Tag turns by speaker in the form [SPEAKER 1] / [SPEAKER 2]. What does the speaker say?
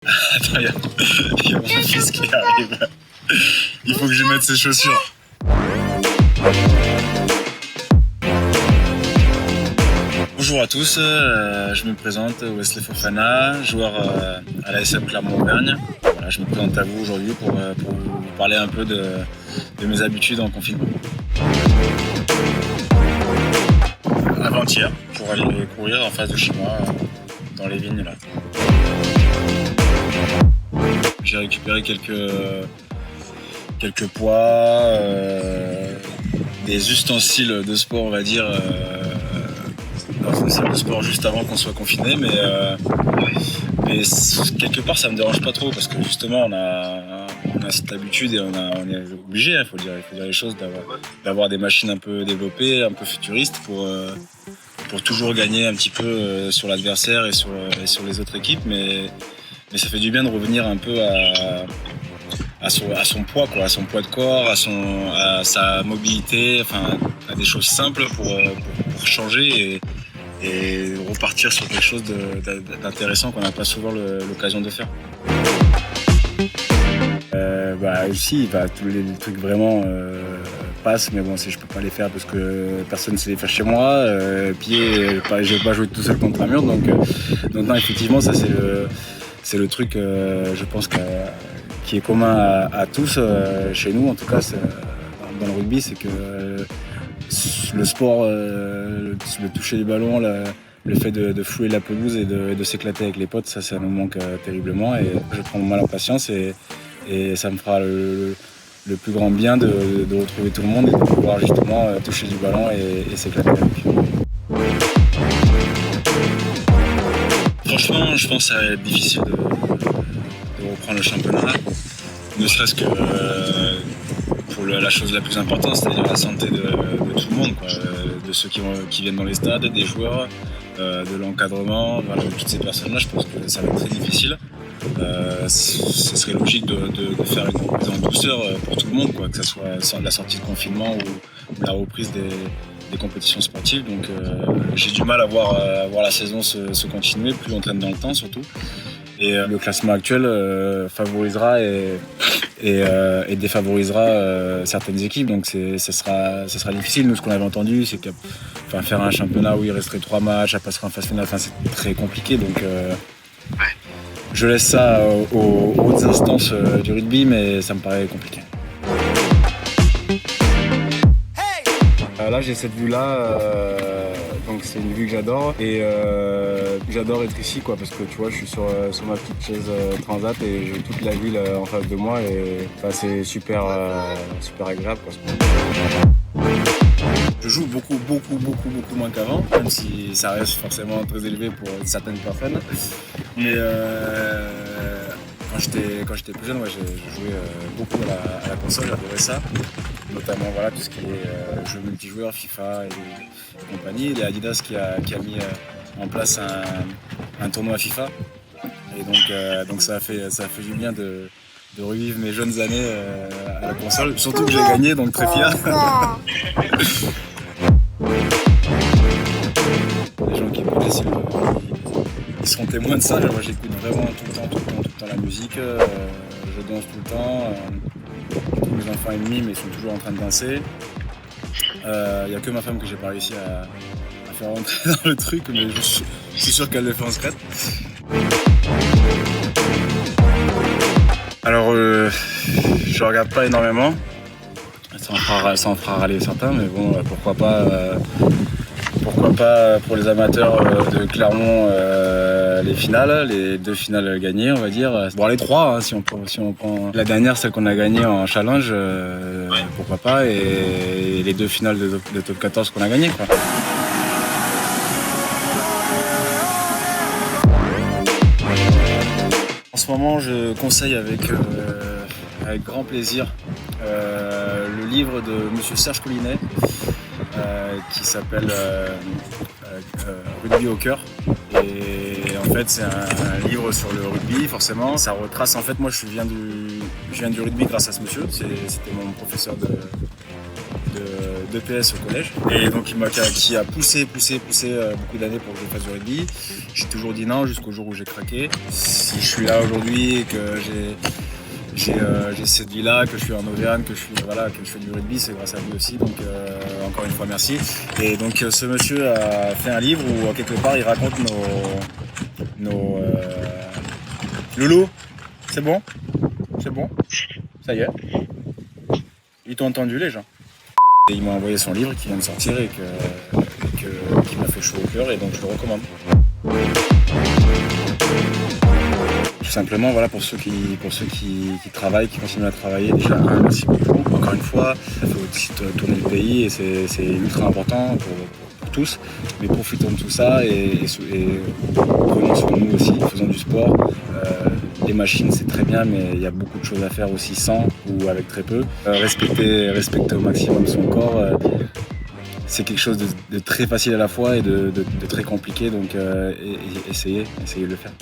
[SPEAKER 1] Attends, il y a mon fils qui arrive. Il faut que je mette ses chaussures. Bonjour à tous, je me présente, Wesley Fofana, joueur à l'ASM Clermont-Auvergne. Voilà, je me présente à vous aujourd'hui pour vous parler un peu de mes habitudes en confinement. Avant-hier, pour aller courir en face de chez moi, dans les vignes là. J'ai récupéré quelques poids, des ustensiles de sport, on va dire, dans une salle de sport juste avant qu'on soit confiné, mais quelque part ça me dérange pas trop parce que justement on a cette habitude et on est obligé, il faut dire les choses, d'avoir des machines un peu développées, un peu futuristes pour toujours gagner un petit peu sur l'adversaire et sur les autres équipes, mais ça fait du bien de revenir un peu à son poids, quoi, à son poids de corps, à sa mobilité, enfin à des choses simples pour changer et repartir sur quelque chose d'intéressant qu'on n'a pas souvent l'occasion de faire. Ici, tous les trucs vraiment passent, mais bon, je peux pas les faire parce que personne ne sait les faire chez moi. Je vais pas jouer tout seul contre un mur, donc non, effectivement, ça c'est le truc, je pense, qui est commun à tous, chez nous en tout cas, dans le rugby, c'est que le sport, le toucher les ballons, le fait de fouler la pelouse et de s'éclater avec les potes, ça nous manque terriblement, et je prends mon mal en patience et ça me fera le plus grand bien de retrouver tout le monde et de pouvoir justement toucher du ballon et s'éclater avec. Franchement, je pense que ça va être difficile de reprendre le championnat, ne serait-ce que pour la chose la plus importante, c'est-à-dire la santé de tout le monde, quoi, de ceux qui viennent dans les stades, des joueurs, de l'encadrement, voilà, de toutes ces personnes-là. Je pense que ça va être très difficile. Ce serait logique de faire une reprise en douceur pour tout le monde, quoi, que ce soit la sortie de confinement ou la reprise des compétitions sportives. Donc j'ai du mal à voir la saison se continuer, plus on traîne dans le temps surtout. Et le classement actuel favorisera et défavorisera certaines équipes, donc ça sera difficile. Nous, ce qu'on avait entendu, c'est que faire un championnat où il resterait 3 matchs, à passer en phase finale, c'est très compliqué. Donc je laisse ça aux hautes instances du rugby, mais ça me paraît compliqué. Là, j'ai cette vue-là, donc c'est une vue que j'adore, et j'adore être ici, quoi, parce que tu vois, je suis sur ma petite chaise transat et j'ai toute la ville en face de moi, et c'est super agréable, quoi. Je joue beaucoup moins qu'avant, même si ça reste forcément très élevé pour certaines personnes. Mais quand j'étais plus jeune, je jouais beaucoup à la console, j'adorais ça. Notamment tout ce qui est jeux multijoueurs, FIFA et compagnie. Il y a Adidas qui a mis en place un tournoi FIFA. Et donc ça a fait du bien de revivre mes jeunes années à la console. Surtout que j'ai gagné, donc très fier. Les gens qui me connaissent, ils seront témoins de ça. Moi, j'écoute vraiment tout le temps la musique. Je danse tout le temps. Tous mes enfants et demi, mais ils sont toujours en train de danser. Il n'y a que ma femme que j'ai pas réussi à faire rentrer dans le truc, mais je suis sûr qu'elle le fait en secret. Alors, je regarde pas énormément. Ça en fera râler certains, mais bon, pourquoi pas pour les amateurs de Clermont, les finales, les 2 finales gagnées, on va dire. Bon, les 3, hein, si on prend la dernière, celle qu'on a gagnée en challenge, pourquoi pas, et les 2 finales de top 14 qu'on a gagnées, quoi. En ce moment, je conseille avec grand plaisir le livre de monsieur Serge Collinet, qui s'appelle Rugby au cœur. Et en fait, c'est un livre sur le rugby, forcément. Ça retrace, en fait, moi je viens du rugby grâce à ce monsieur. C'était mon professeur de de PS au collège. Et donc qui a poussé beaucoup d'années pour que je fasse du rugby. J'ai toujours dit non jusqu'au jour où j'ai craqué. Si je suis là aujourd'hui et que j'ai cette vie-là, que je suis en Auvergne, que je fais du rugby, c'est grâce à lui aussi. Donc encore une fois merci. Et donc ce monsieur a fait un livre où quelque part il raconte nos Loulou, c'est bon? C'est bon? Ça y est? Ils t'ont entendu les gens. Et il m'a envoyé son livre qui vient de sortir et qui m'a fait chaud au cœur et donc je le recommande. Tout simplement, voilà, pour ceux qui travaillent, qui continuent à travailler, déjà merci beaucoup. Encore une fois, ça fait aussi tourner le pays et c'est ultra important pour tous. Mais profitons de tout ça et prenons soin de nous aussi, faisons du sport. Les machines c'est très bien, mais il y a beaucoup de choses à faire aussi sans ou avec très peu. Respecter au maximum son corps. C'est quelque chose de très facile à la fois et de très compliqué, donc essayez de le faire.